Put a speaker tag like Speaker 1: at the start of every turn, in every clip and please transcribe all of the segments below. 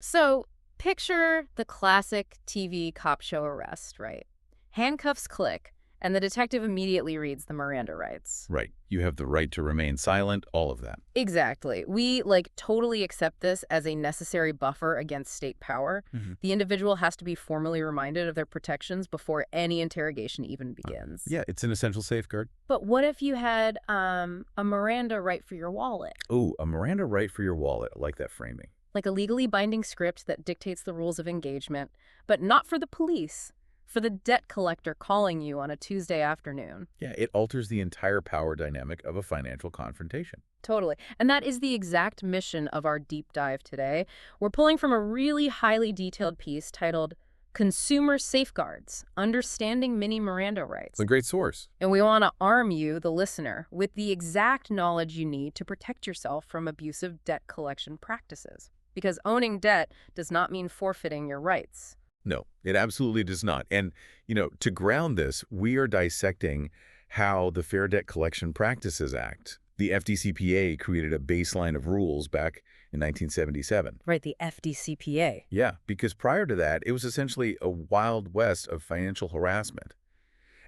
Speaker 1: So picture the classic TV cop show arrest, right? Handcuffs click, and the detective immediately reads the Miranda rights.
Speaker 2: Right. You have the right to remain silent, all of that.
Speaker 1: Exactly. We, totally accept this as a necessary buffer against state power.
Speaker 2: hmm
Speaker 1: The individual has to be formally reminded of their protections before any interrogation even begins.
Speaker 2: Yeah, it's an essential safeguard.
Speaker 1: But what if you had a Miranda right for your wallet?
Speaker 2: Oh, a Miranda right for your wallet. I like that framing.
Speaker 1: Like a legally binding script that dictates the rules of engagement, but not for the police, for the debt collector calling you on a Tuesday afternoon.
Speaker 2: Yeah, it alters the entire power dynamic of a financial confrontation.
Speaker 1: Totally. And that is the exact mission of our deep dive today. We're pulling from a really highly detailed piece titled Consumer Safeguards, Understanding Mini-Miranda Rights.
Speaker 2: It's a great source.
Speaker 1: And we want to arm you, the listener, with the exact knowledge you need to protect yourself from abusive debt collection practices. Because owning debt does not mean forfeiting your rights.
Speaker 2: No, it absolutely does not. And, to ground this, we are dissecting how the Fair Debt Collection Practices Act, the FDCPA, created a baseline of rules back in 1977.
Speaker 1: Right, the FDCPA.
Speaker 2: Yeah, because prior to that, it was essentially a wild west of financial harassment.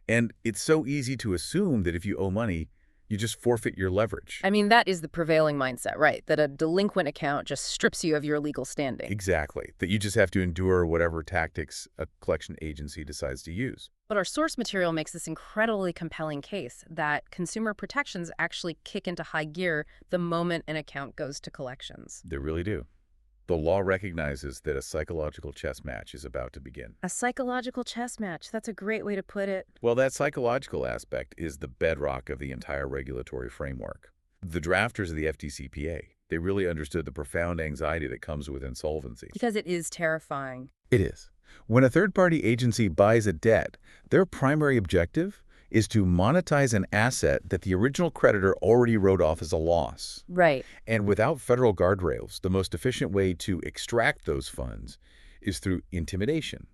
Speaker 2: And it's so easy to assume that if you owe money, you just forfeit your leverage.
Speaker 1: I mean, that is the prevailing mindset, right? That a delinquent account just strips you of your legal standing.
Speaker 2: Exactly. That you just have to endure whatever tactics a collection agency decides to use.
Speaker 1: But our source material makes this incredibly compelling case that consumer protections actually kick into high gear the moment an account goes to collections.
Speaker 2: They really do. The law recognizes that a psychological chess match is about to begin.
Speaker 1: A psychological chess match. That's a great way to put it.
Speaker 2: Well, that psychological aspect is the bedrock of the entire regulatory framework. The drafters of the FDCPA, they really understood the profound anxiety that comes with insolvency.
Speaker 1: Because it is terrifying.
Speaker 2: It is. When a third-party agency buys a debt, their primary objective is to monetize an asset that the original creditor already wrote off as a loss.
Speaker 1: Right.
Speaker 2: And without federal guardrails, the most efficient way to extract those funds is through intimidation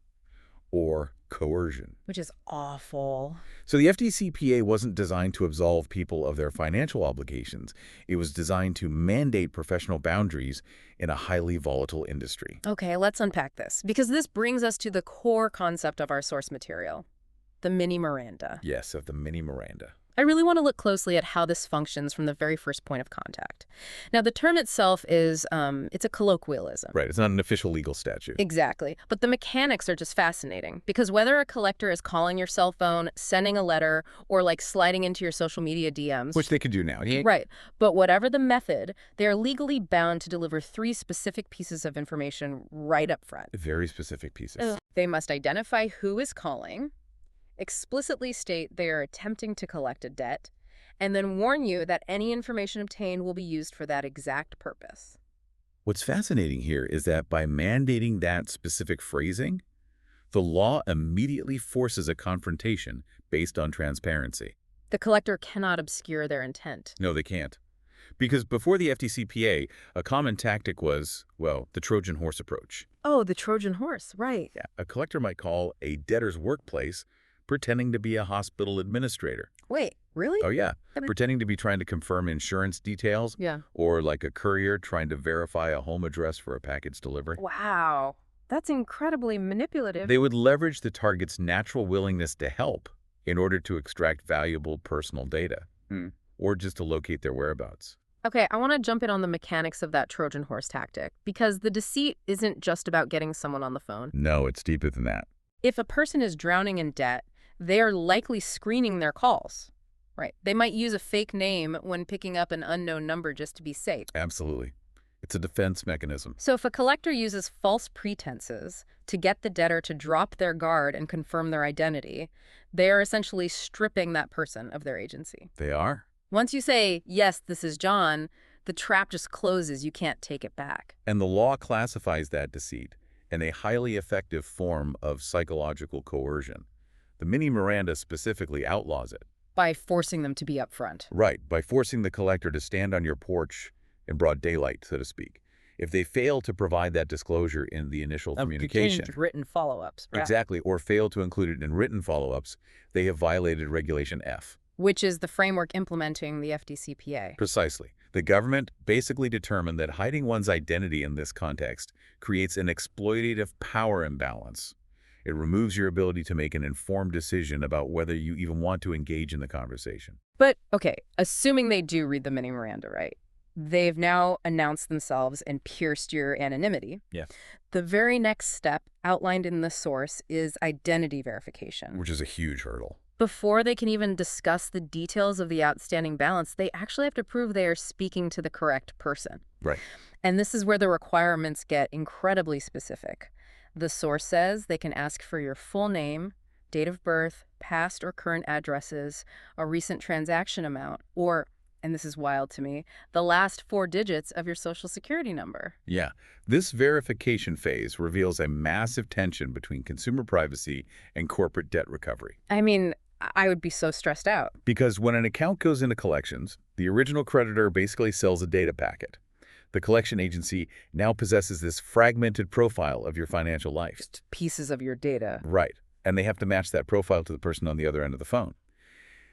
Speaker 2: or coercion.
Speaker 1: Which is awful.
Speaker 2: So the FDCPA wasn't designed to absolve people of their financial obligations. It was designed to mandate professional boundaries in a highly volatile industry.
Speaker 1: Okay, let's unpack this, because this brings us to the core concept of our source material. The Mini-Miranda.
Speaker 2: Yes, of the Mini-Miranda.
Speaker 1: I really want to look closely at how this functions from the very first point of contact. Now, the term itself is, it's a colloquialism.
Speaker 2: Right, it's not an official legal statute.
Speaker 1: Exactly. But the mechanics are just fascinating, because whether a collector is calling your cell phone, sending a letter, or sliding into your social media DMs.
Speaker 2: Which they could do now.
Speaker 1: Right. But whatever the method, they are legally bound to deliver 3 specific pieces of information right up front.
Speaker 2: Very specific pieces.
Speaker 1: They must identify who is calling, explicitly state they are attempting to collect a debt, and then warn you that any information obtained will be used for that exact purpose.
Speaker 2: What's fascinating here is that by mandating that specific phrasing, the law immediately forces a confrontation based on transparency.
Speaker 1: The collector cannot obscure their intent.
Speaker 2: No, they can't. Because before the FDCPA, a common tactic was, well, the Trojan horse approach.
Speaker 1: Oh, the Trojan horse, right.
Speaker 2: Yeah, a collector might call a debtor's workplace pretending to be a hospital administrator.
Speaker 1: Wait, really?
Speaker 2: Oh, yeah. Pretending to be trying to confirm insurance details.
Speaker 1: Yeah.
Speaker 2: Or like a courier trying to verify a home address for a package delivery.
Speaker 1: Wow. That's incredibly manipulative.
Speaker 2: They would leverage the target's natural willingness to help in order to extract valuable personal data. Or just to locate their whereabouts.
Speaker 1: Okay, I want to jump in on the mechanics of that Trojan horse tactic, because the deceit isn't just about getting someone on the phone.
Speaker 2: No, it's deeper than that.
Speaker 1: If a person is drowning in debt, they are likely screening their calls, right? They might use a fake name when picking up an unknown number just to be safe.
Speaker 2: Absolutely. It's a defense mechanism.
Speaker 1: So if a collector uses false pretenses to get the debtor to drop their guard and confirm their identity, they are essentially stripping that person of their agency.
Speaker 2: They are.
Speaker 1: Once you say, yes, this is John, the trap just closes. You can't take it back.
Speaker 2: And the law classifies that deceit in a highly effective form of psychological coercion. The Mini-Miranda specifically outlaws it.
Speaker 1: By forcing them to be upfront.
Speaker 2: Right, by forcing the collector to stand on your porch in broad daylight, so to speak. If they fail to provide that disclosure in the initial communication.
Speaker 1: Written follow-ups. Right?
Speaker 2: Exactly, or fail to include it in written follow-ups, they have violated Regulation F.
Speaker 1: Which is the framework implementing the FDCPA.
Speaker 2: Precisely. The government basically determined that hiding one's identity in this context creates an exploitative power imbalance. It removes your ability to make an informed decision about whether you even want to engage in the conversation.
Speaker 1: But, okay, assuming they do read the Mini-Miranda, right? They've now announced themselves and pierced your anonymity.
Speaker 2: Yeah.
Speaker 1: The very next step outlined in the source is identity verification.
Speaker 2: Which is a huge hurdle.
Speaker 1: Before they can even discuss the details of the outstanding balance, they actually have to prove they are speaking to the correct person.
Speaker 2: Right.
Speaker 1: And this is where the requirements get incredibly specific. The source says they can ask for your full name, date of birth, past or current addresses, a recent transaction amount, or, and this is wild to me, the last 4 digits of your Social Security number.
Speaker 2: Yeah. This verification phase reveals a massive tension between consumer privacy and corporate debt recovery.
Speaker 1: I mean, I would be so stressed out.
Speaker 2: Because when an account goes into collections, the original creditor basically sells a data packet. The collection agency now possesses this fragmented profile of your financial life.
Speaker 1: Just pieces of your data.
Speaker 2: Right. And they have to match that profile to the person on the other end of the phone.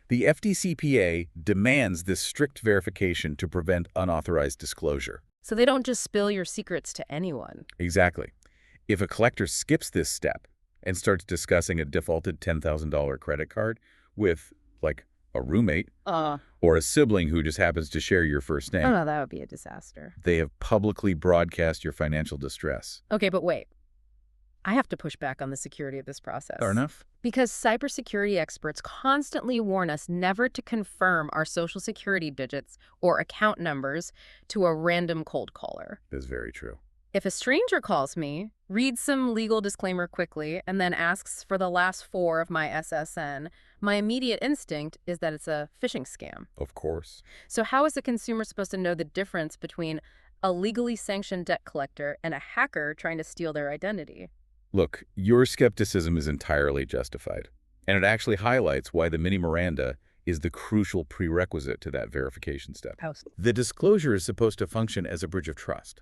Speaker 2: The FDCPA demands this strict verification to prevent unauthorized disclosure.
Speaker 1: So they don't just spill your secrets to anyone.
Speaker 2: Exactly. If a collector skips this step and starts discussing a defaulted $10,000 credit card with, like, a roommate or a sibling who just happens to share your first name,
Speaker 1: oh no, that would be a disaster.
Speaker 2: they have publicly broadcast your financial distress.
Speaker 1: Okay, but wait. I have to push back on the security of this process.
Speaker 2: Fair enough.
Speaker 1: Because cybersecurity experts constantly warn us never to confirm our Social Security digits or account numbers to a random cold caller.
Speaker 2: That's very true.
Speaker 1: If a stranger calls me, reads some legal disclaimer quickly, and then asks for the last 4 of my SSN, my immediate instinct is that it's a phishing scam.
Speaker 2: Of course.
Speaker 1: So how is a consumer supposed to know the difference between a legally sanctioned debt collector and a hacker trying to steal their identity?
Speaker 2: Look, your skepticism is entirely justified, and it actually highlights why the Mini-Miranda is the crucial prerequisite to that verification step. The disclosure is supposed to function as a bridge of trust.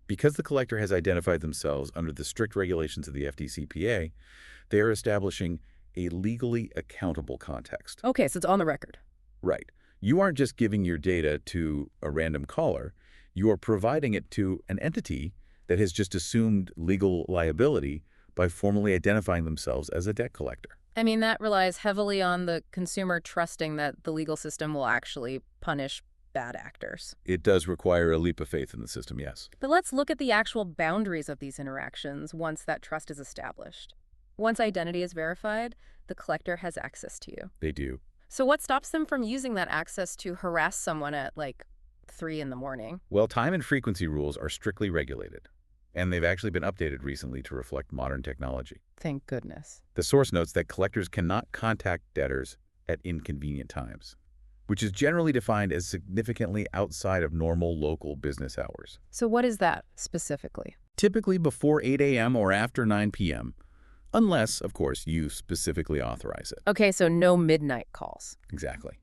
Speaker 2: Because the collector has identified themselves under the strict regulations of the FDCPA, they are establishing a legally accountable context.
Speaker 1: Okay, so it's on the record.
Speaker 2: Right. You aren't just giving your data to a random caller. You are providing it to an entity that has just assumed legal liability by formally identifying themselves as a debt collector.
Speaker 1: I mean, that relies heavily on the consumer trusting that the legal system will actually punish bad actors.
Speaker 2: It does require a leap of faith in the system, yes.
Speaker 1: But let's look at the actual boundaries of these interactions once that trust is established. Once identity is verified, the collector has access to you.
Speaker 2: They do.
Speaker 1: So what stops them from using that access to harass someone at, like, 3 in the morning?
Speaker 2: Well, time and frequency rules are strictly regulated, and they've actually been updated recently to reflect modern technology.
Speaker 1: Thank goodness.
Speaker 2: The source notes that collectors cannot contact debtors at inconvenient times, which is generally defined as significantly outside of normal local business hours.
Speaker 1: So what is that specifically?
Speaker 2: Typically before 8 a.m. or after 9 p.m., unless, of course, you specifically authorize it.
Speaker 1: Okay, so no midnight calls.
Speaker 2: Exactly.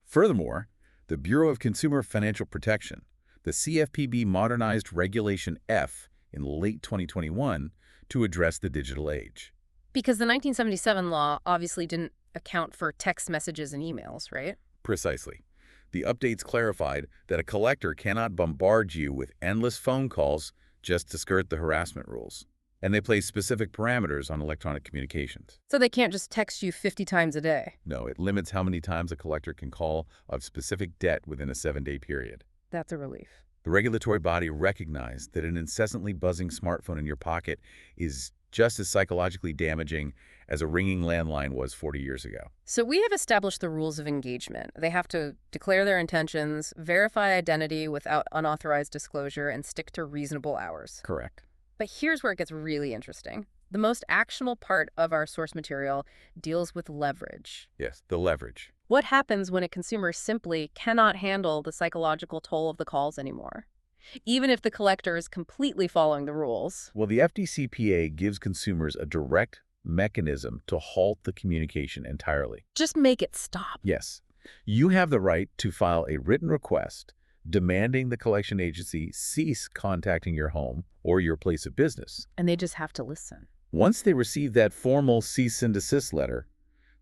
Speaker 2: Furthermore, the Bureau of Consumer Financial Protection, the CFPB modernized Regulation F in late 2021 to address the digital age.
Speaker 1: Because the 1977 law obviously didn't account for text messages and emails, right?
Speaker 2: Precisely. The updates clarified that a collector cannot bombard you with endless phone calls just to skirt the harassment rules. And they place specific parameters on electronic communications.
Speaker 1: So they can't just text you 50 times a day.
Speaker 2: No, it limits how many times a collector can call of specific debt within a 7-day period.
Speaker 1: That's a relief.
Speaker 2: The regulatory body recognized that an incessantly buzzing smartphone in your pocket is just as psychologically damaging as a ringing landline was 40 years ago.
Speaker 1: So we have established the rules of engagement. They have to declare their intentions, verify identity without unauthorized disclosure, and stick to reasonable hours.
Speaker 2: Correct.
Speaker 1: But here's where it gets really interesting. The most actionable part of our source material deals with leverage.
Speaker 2: Yes, the leverage.
Speaker 1: What happens when a consumer simply cannot handle the psychological toll of the calls anymore? Even if the collector is completely following the rules.
Speaker 2: Well, the FDCPA gives consumers a direct mechanism to halt the communication entirely.
Speaker 1: Just make it stop.
Speaker 2: Yes. You have the right to file a written request demanding the collection agency cease contacting your home or your place of business.
Speaker 1: And they just have to listen.
Speaker 2: Once they receive that formal cease and desist letter,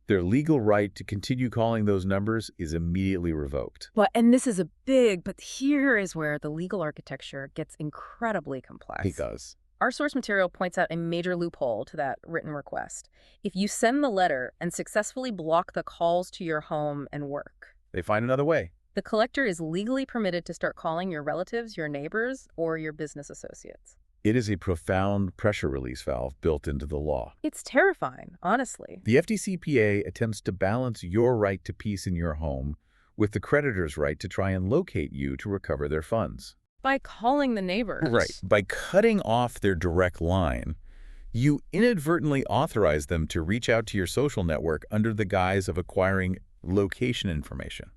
Speaker 2: Their legal right to continue calling those numbers is immediately revoked.
Speaker 1: And this is but here is where the legal architecture gets incredibly
Speaker 2: It
Speaker 1: complex.
Speaker 2: does.
Speaker 1: Our source material points out a major loophole to that written request. If you send the letter and successfully block the calls to your home and work,
Speaker 2: They find another way.
Speaker 1: the collector is legally permitted to start calling your relatives, your neighbors, or your business associates.
Speaker 2: It is a profound pressure release valve built into the law.
Speaker 1: It's terrifying, honestly.
Speaker 2: The FDCPA attempts to balance your right to peace in your home with the creditor's right to try and locate you to recover their funds.
Speaker 1: By calling the neighbors.
Speaker 2: Right. By cutting off their direct line, you inadvertently authorize them to reach out to your social network under the guise of acquiring location information.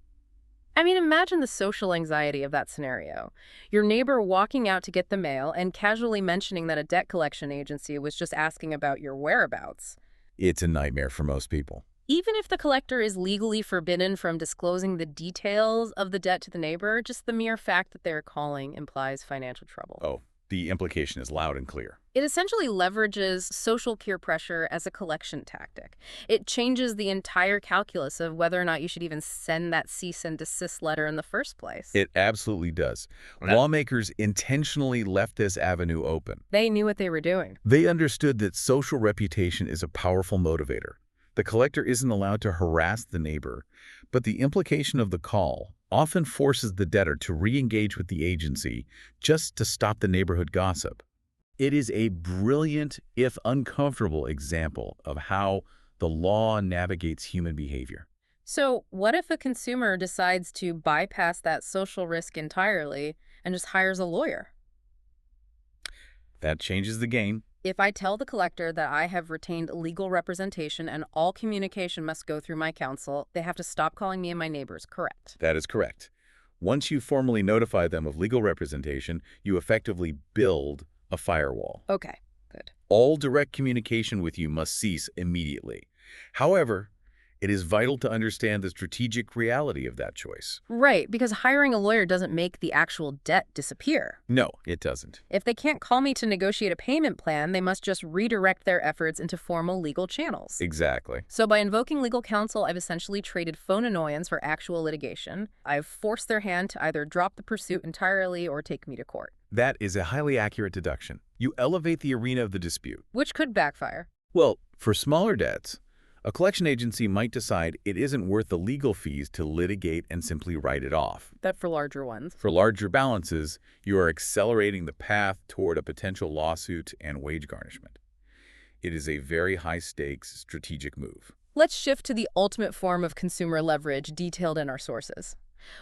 Speaker 1: I mean, imagine the social anxiety of that scenario. Your neighbor walking out to get the mail and casually mentioning that a debt collection agency was just asking about your whereabouts.
Speaker 2: It's a nightmare for most people.
Speaker 1: Even if the collector is legally forbidden from disclosing the details of the debt to the neighbor, just the mere fact that they're calling implies financial trouble.
Speaker 2: Oh, the implication is loud and clear.
Speaker 1: It essentially leverages social peer pressure as a collection tactic. It changes the entire calculus of whether or not you should even send that cease and desist letter in the first place.
Speaker 2: It absolutely does. Lawmakers intentionally left this avenue open.
Speaker 1: They knew what they were doing.
Speaker 2: They understood that social reputation is a powerful motivator. The collector isn't allowed to harass the neighbor, but the implication of the call often forces the debtor to re-engage with the agency just to stop the neighborhood gossip. It is a brilliant, if uncomfortable, example of how the law navigates human behavior.
Speaker 1: So what if a consumer decides to bypass that social risk entirely and just hires a lawyer?
Speaker 2: That changes the game.
Speaker 1: If I tell the collector that I have retained legal representation and all communication must go through my counsel, they have to stop calling me and my neighbors, correct?
Speaker 2: That is correct. Once you formally notify them of legal representation, you effectively build a firewall.
Speaker 1: Okay, good.
Speaker 2: All direct communication with you must cease immediately. However, it is vital to understand the strategic reality of that choice.
Speaker 1: Right, because hiring a lawyer doesn't make the actual debt disappear.
Speaker 2: No, it doesn't.
Speaker 1: If they can't call me to negotiate a payment plan, they must just redirect their efforts into formal legal channels.
Speaker 2: Exactly.
Speaker 1: So by invoking legal counsel, I've essentially traded phone annoyance for actual litigation. I've forced their hand to either drop the pursuit entirely or take me to court.
Speaker 2: That is a highly accurate deduction. You elevate the arena of the dispute.
Speaker 1: Which could backfire.
Speaker 2: Well, for smaller debts, a collection agency might decide it isn't worth the legal fees to litigate and simply write it off.
Speaker 1: That for larger ones.
Speaker 2: For larger balances, you are accelerating the path toward a potential lawsuit and wage garnishment. It is a very high-stakes strategic move.
Speaker 1: Let's shift to the ultimate form of consumer leverage detailed in our sources.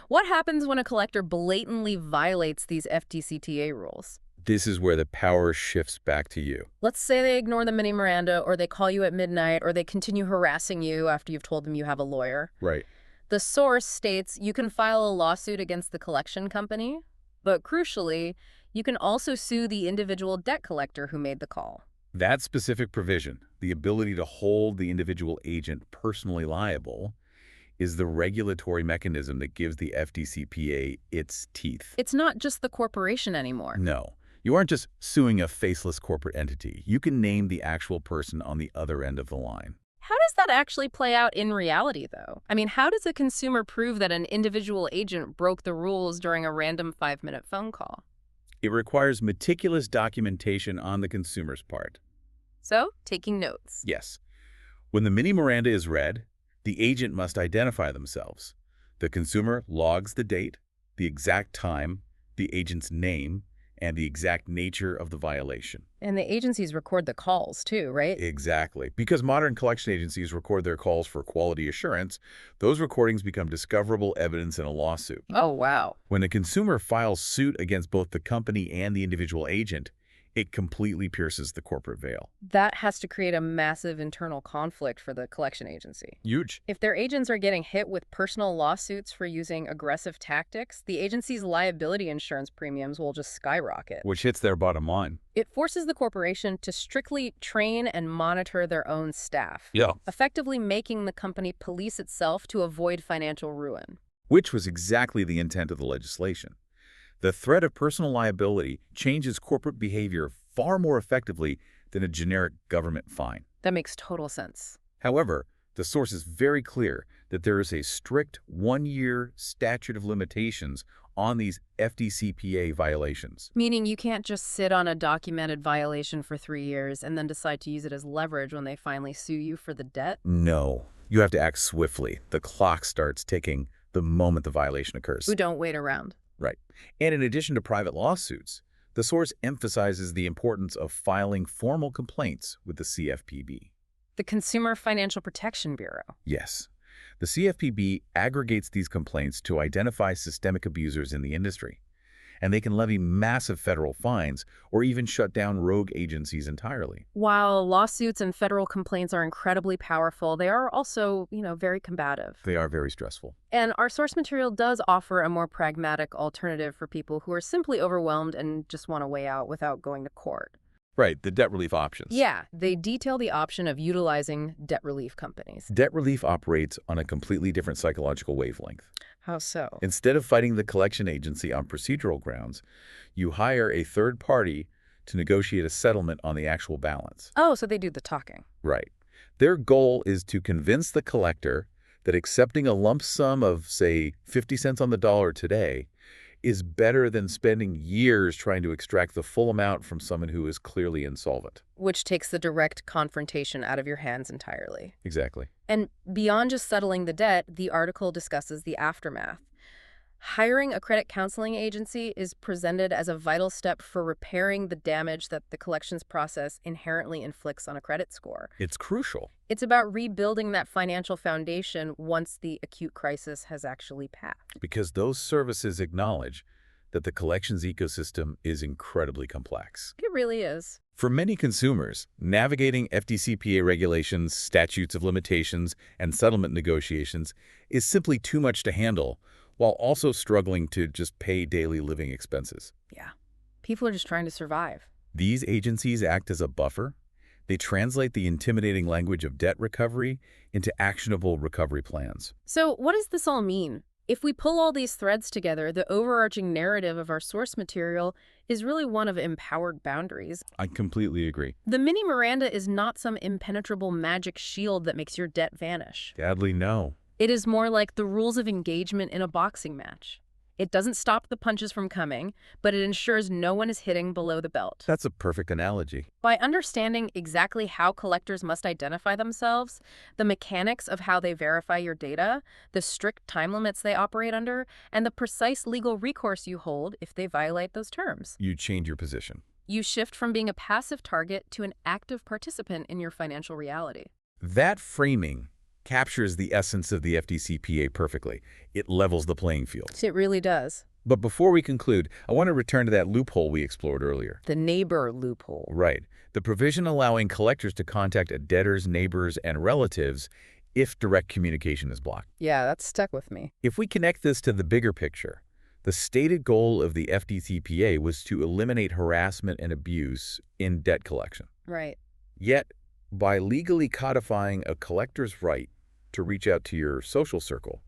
Speaker 1: What happens when a collector blatantly violates these FDCPA rules?
Speaker 2: This is where the power shifts back to you.
Speaker 1: Let's say they ignore the Mini-Miranda, or they call you at midnight, or they continue harassing you after you've told them you have a lawyer.
Speaker 2: Right.
Speaker 1: The source states you can file a lawsuit against the collection company, but crucially, you can also sue the individual debt collector who made the call.
Speaker 2: That specific provision, the ability to hold the individual agent personally liable, is the regulatory mechanism that gives the FDCPA its teeth.
Speaker 1: It's not just the corporation anymore.
Speaker 2: No. You aren't just suing a faceless corporate entity. You can name the actual person on the other end of the line.
Speaker 1: How does that actually play out in reality, though? I mean, how does a consumer prove that an individual agent broke the rules during a random 5-minute phone call?
Speaker 2: It requires meticulous documentation on the consumer's part.
Speaker 1: So, taking notes.
Speaker 2: Yes. When the Mini-Miranda is read, the agent must identify themselves. The consumer logs the date, the exact time, the agent's name, and the exact nature of the violation.
Speaker 1: And the agencies record the calls, too, right?
Speaker 2: Exactly. Because modern collection agencies record their calls for quality assurance, those recordings become discoverable evidence in a lawsuit.
Speaker 1: Oh, wow.
Speaker 2: When a consumer files suit against both the company and the individual agent, it completely pierces the corporate veil.
Speaker 1: That has to create a massive internal conflict for the collection agency.
Speaker 2: Huge.
Speaker 1: If their agents are getting hit with personal lawsuits for using aggressive tactics, the agency's liability insurance premiums will just skyrocket.
Speaker 2: Which hits their bottom line.
Speaker 1: It forces the corporation to strictly train and monitor their own staff, effectively making the company police itself to avoid financial ruin.
Speaker 2: Which was exactly the intent of the legislation. The threat of personal liability changes corporate behavior far more effectively than a generic government fine.
Speaker 1: That makes total sense.
Speaker 2: However, The source is very clear that there is a strict one-year statute of limitations on these FDCPA violations.
Speaker 1: Meaning you can't just sit on a documented violation for 3 years and then decide to use it as leverage when they finally sue you for the debt?
Speaker 2: No, you have to act swiftly. The clock starts ticking the moment the violation occurs.
Speaker 1: Who don't wait around.
Speaker 2: Right. And in addition to private lawsuits, the source emphasizes the importance of filing formal complaints with the CFPB.
Speaker 1: The Consumer Financial Protection Bureau.
Speaker 2: Yes. The CFPB aggregates these complaints to identify systemic abusers in the industry, and they can levy massive federal fines or even shut down rogue agencies entirely.
Speaker 1: While lawsuits and federal complaints are incredibly powerful, they are also, very combative.
Speaker 2: They are very stressful.
Speaker 1: And our source material does offer a more pragmatic alternative for people who are simply overwhelmed and just want a way out without going to court.
Speaker 2: Right, the debt relief options.
Speaker 1: Yeah, they detail the option of utilizing debt relief companies.
Speaker 2: Debt relief operates on a completely different psychological wavelength.
Speaker 1: How so?
Speaker 2: Instead of fighting the collection agency on procedural grounds, you hire a third party to negotiate a settlement on the actual balance.
Speaker 1: Oh, so they do the talking.
Speaker 2: Right. Their goal is to convince the collector that accepting a lump sum of, say, 50 cents on the dollar today is better than spending years trying to extract the full amount from someone who is clearly insolvent.
Speaker 1: Which takes the direct confrontation out of your hands entirely.
Speaker 2: Exactly.
Speaker 1: And beyond just settling the debt, the article discusses the aftermath. Hiring a credit counseling agency is presented as a vital step for repairing the damage that the collections process inherently inflicts on a credit score.
Speaker 2: It's crucial.
Speaker 1: It's about rebuilding that financial foundation once the acute crisis has actually passed.
Speaker 2: Because those services acknowledge that the collections ecosystem is incredibly complex.
Speaker 1: It really is.
Speaker 2: For many consumers, navigating FDCPA regulations, statutes of limitations, and settlement negotiations is simply too much to handle, while also struggling to just pay daily living expenses.
Speaker 1: Yeah. People are just trying to survive.
Speaker 2: These agencies act as a buffer. They translate the intimidating language of debt recovery into actionable recovery plans.
Speaker 1: So what does this all mean? If we pull all these threads together, the overarching narrative of our source material is really one of empowered boundaries.
Speaker 2: I completely agree.
Speaker 1: The Mini-Miranda is not some impenetrable magic shield that makes your debt vanish.
Speaker 2: Sadly, no.
Speaker 1: It is more like the rules of engagement in a boxing match. It doesn't stop the punches from coming, but it ensures no one is hitting below the belt.
Speaker 2: That's a perfect analogy.
Speaker 1: By understanding exactly how collectors must identify themselves, the mechanics of how they verify your data, the strict time limits they operate under, and the precise legal recourse you hold if they violate those terms,
Speaker 2: You change your position.
Speaker 1: you shift from being a passive target to an active participant in your financial reality.
Speaker 2: That framing captures the essence of the FDCPA perfectly. It levels the playing field.
Speaker 1: It really does.
Speaker 2: But before we conclude, I want to return to that loophole we explored earlier.
Speaker 1: The neighbor loophole.
Speaker 2: Right. The provision allowing collectors to contact debtors, neighbors, and relatives if direct communication is blocked.
Speaker 1: Yeah, that stuck with me.
Speaker 2: If we connect this to the bigger picture, the stated goal of the FDCPA was to eliminate harassment and abuse in debt collection.
Speaker 1: Right.
Speaker 2: Yet, by legally codifying a collector's right to reach out to your social circle,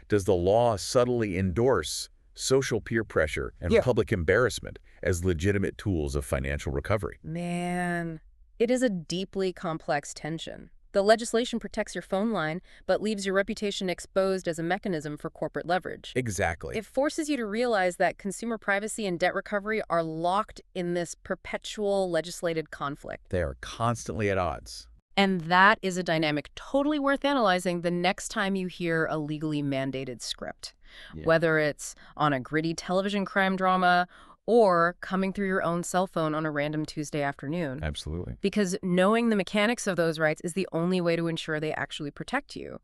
Speaker 2: does the law subtly endorse social peer pressure and public embarrassment as legitimate tools of financial recovery?
Speaker 1: Man, it is a deeply complex tension. The legislation protects your phone line, but leaves your reputation exposed as a mechanism for corporate leverage.
Speaker 2: Exactly.
Speaker 1: It forces you to realize that consumer privacy and debt recovery are locked in this perpetual legislated conflict.
Speaker 2: They are constantly at odds.
Speaker 1: And that is a dynamic totally worth analyzing the next time you hear a legally mandated script. Whether it's on a gritty television crime drama or coming through your own cell phone on a random Tuesday afternoon.
Speaker 2: Absolutely.
Speaker 1: Because knowing the mechanics of those rights is the only way to ensure they actually protect you.